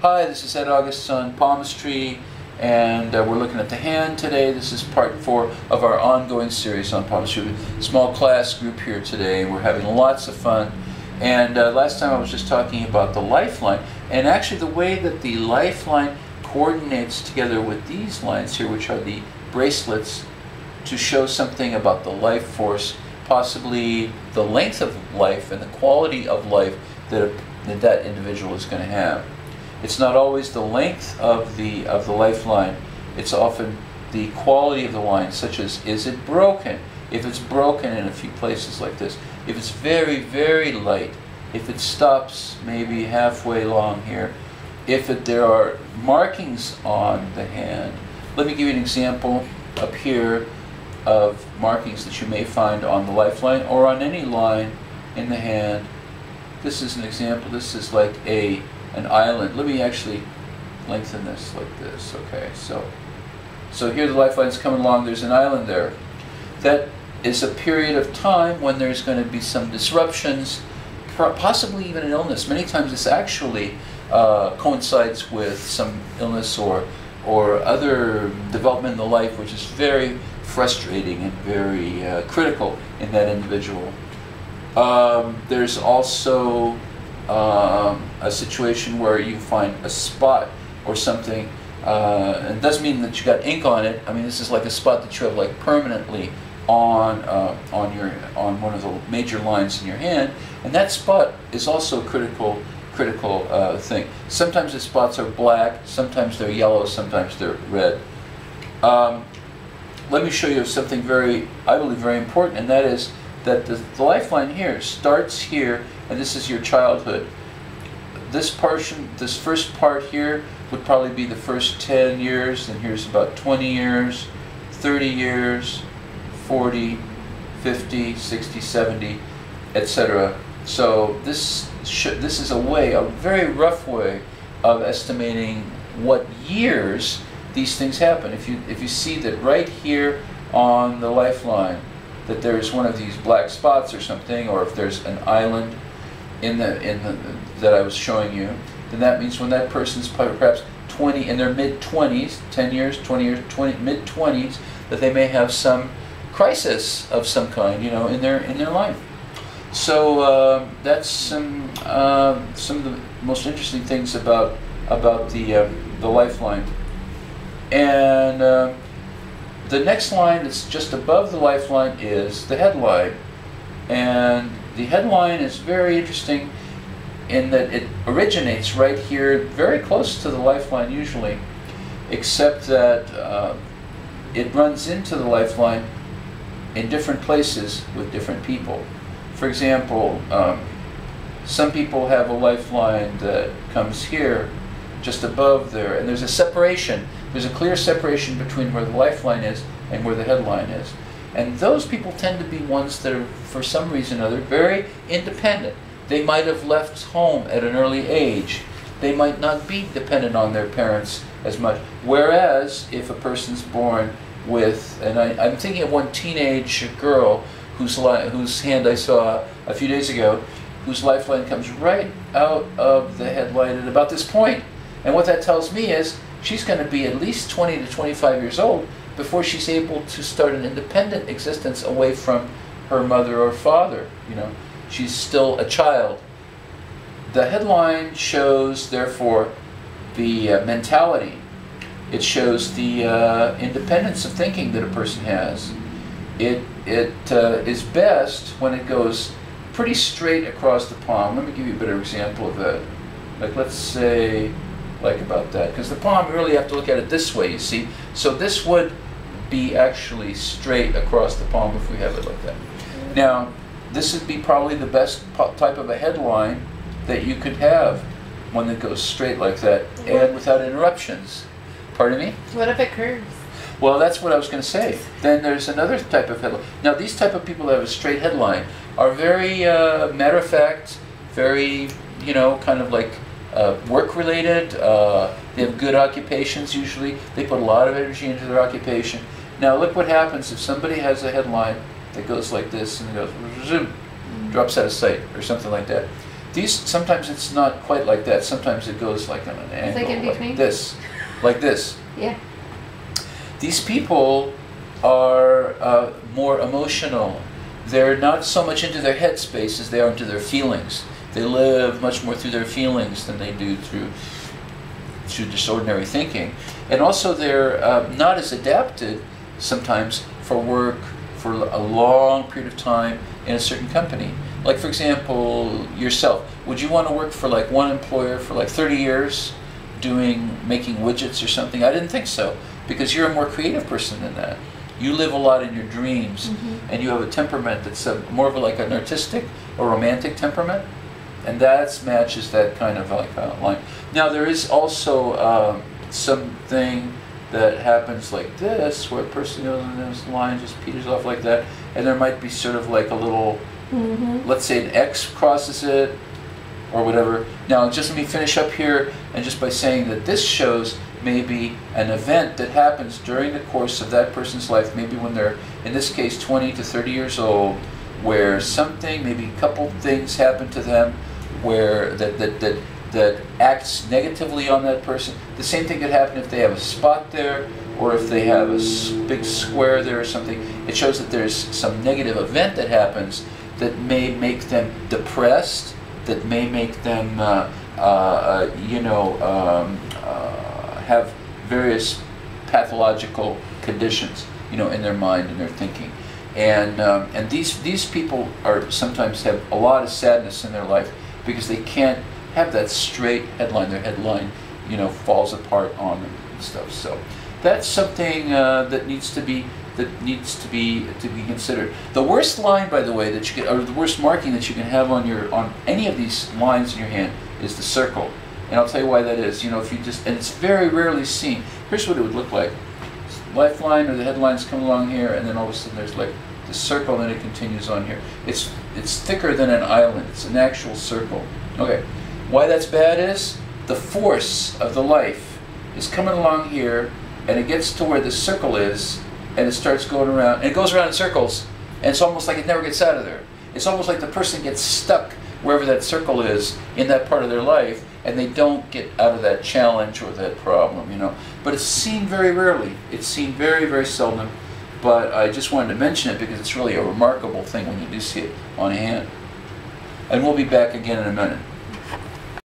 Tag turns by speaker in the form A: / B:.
A: Hi, this is Ed August on Palmistry, and we're looking at the hand today. This is part 4 of our ongoing series on palmistry. Small class group here today. We're having lots of fun. And last time I was just talking about the lifeline, and actually the way that the lifeline coordinates together with these lines here, which are the bracelets, to show something about the life force, possibly the length of life and the quality of life that individual is going to have. It's not always the length of the lifeline. It's often the quality of the line, such as, is it broken? If it's broken in a few places like this, if it's very, very light, if it stops maybe halfway along here, if there are markings on the hand. Let me give you an example up here of markings that you may find on the lifeline or on any line in the hand. This is an example. This is like an island. Let me actually lengthen this like this. Okay, so here the lifeline's coming along. There's an island there. That is a period of time when there's going to be some disruptions, possibly even an illness. Many times this actually coincides with some illness or other development in the life, which is very frustrating and very critical in that individual. There's also a situation where you find a spot or something, and it doesn't mean that you got ink on it. I mean, this is like a spot that you have like permanently on one of the major lines in your hand, and that spot is also a critical thing. Sometimes the spots are black, sometimes they're yellow, sometimes they're red. Let me show you something I believe very important, and that is that the lifeline here starts here, and this is your childhood. This first part here would probably be the first 10 years, and here's about 20 years, 30 years, 40, 50, 60, 70, etc. So this is a very rough way of estimating what years these things happen. If you see that right here on the lifeline, that there's one of these black spots or something, or if there's an island that I was showing you, then that means when that person's perhaps in their mid-20s, 10 years, 20 years, mid-20s, that they may have some crisis of some kind, in their life. So that's some of the most interesting things about the lifeline. And the next line that's just above the lifeline is the headline. And the headline is very interesting in that it originates right here, very close to the lifeline usually, except that it runs into the lifeline in different places with different people. For example, some people have a lifeline that comes here, just above there, and there's a separation. There's a clear separation between where the lifeline is and where the headline is. And those people tend to be ones that are, for some reason or other, very independent. They might have left home at an early age. They might not be dependent on their parents as much. Whereas, if a person's born with, and I'm thinking of one teenage girl whose hand I saw a few days ago, whose lifeline comes right out of the headline at about this point. And what that tells me is she's going to be at least 20 to 25 years old before she's able to start an independent existence away from her mother or father. She's still a child. The headline shows, therefore, the mentality. It shows the independence of thinking that a person has. It is best when it goes pretty straight across the palm. Let me give you a better example of that. Like, let's say, like about that, because the palm, you really have to look at it this way, you see. So this would be actually straight across the palm if we have it like that. Now, this would be probably the best type of a headline that you could have, one that goes straight like that and without interruptions. Pardon me?
B: What if it curves?
A: Well, that's what I was going to say. Then there's another type of headline. Now, these type of people that have a straight headline are very matter of fact, very, kind of like work-related. They have good occupations usually. They put a lot of energy into their occupation. Now, look what happens if somebody has a headline that goes like this and goes, zoom, drops out of sight or something like that. These, sometimes it's not quite like that. Sometimes it goes like on an angle,
B: like in between?
A: this, like this.
B: Yeah.
A: These people are more emotional. They're not so much into their head space as they are into their feelings. They live much more through their feelings than they do through just ordinary thinking. And also they're not as adapted sometimes for work for a long period of time in a certain company. Like, for example, yourself. Would you want to work for like one employer for like 30 years making widgets or something? I didn't think so, because you're a more creative person than that. You live a lot in your dreams, and you have a temperament that's more of like an artistic or romantic temperament, and that matches that kind of like line. Now there is also something that happens like this, where a person goes and this line just peters off like that, and there might be sort of like a little, let's say an X crosses it, or whatever. Now just let me finish up here, and just by saying that this shows maybe an event that happens during the course of that person's life, maybe when they're, in this case, 20 to 30 years old, where something, maybe a couple things happen to them, where that acts negatively on that person. The same thing could happen if they have a spot there, or if they have a big square there or something. It shows that there's some negative event that happens that may make them depressed, that may make them, have various pathological conditions, in their mind and their thinking. And these people are sometimes have a lot of sadness in their life because they can't have that straight headline. Their headline, falls apart on them and stuff. So that's something that needs to be considered. The worst line, by the way, that you get, or the worst marking that you can have on any of these lines in your hand, is the circle. And I'll tell you why that is. If you just, and it's very rarely seen. Here's what it would look like. Lifeline, or the headlines come along here, and then all of a sudden there's like the circle, and then it continues on here. It's thicker than an island. It's an actual circle. Okay. Why that's bad is the force of the life is coming along here, and it gets to where the circle is, and it starts going around, and it goes around in circles, and it's almost like it never gets out of there. It's almost like the person gets stuck wherever that circle is in that part of their life, and they don't get out of that challenge or that problem, But it's seen very rarely. It's seen very, very seldom. But I just wanted to mention it because it's really a remarkable thing when you do see it on hand. And we'll be back again in a minute.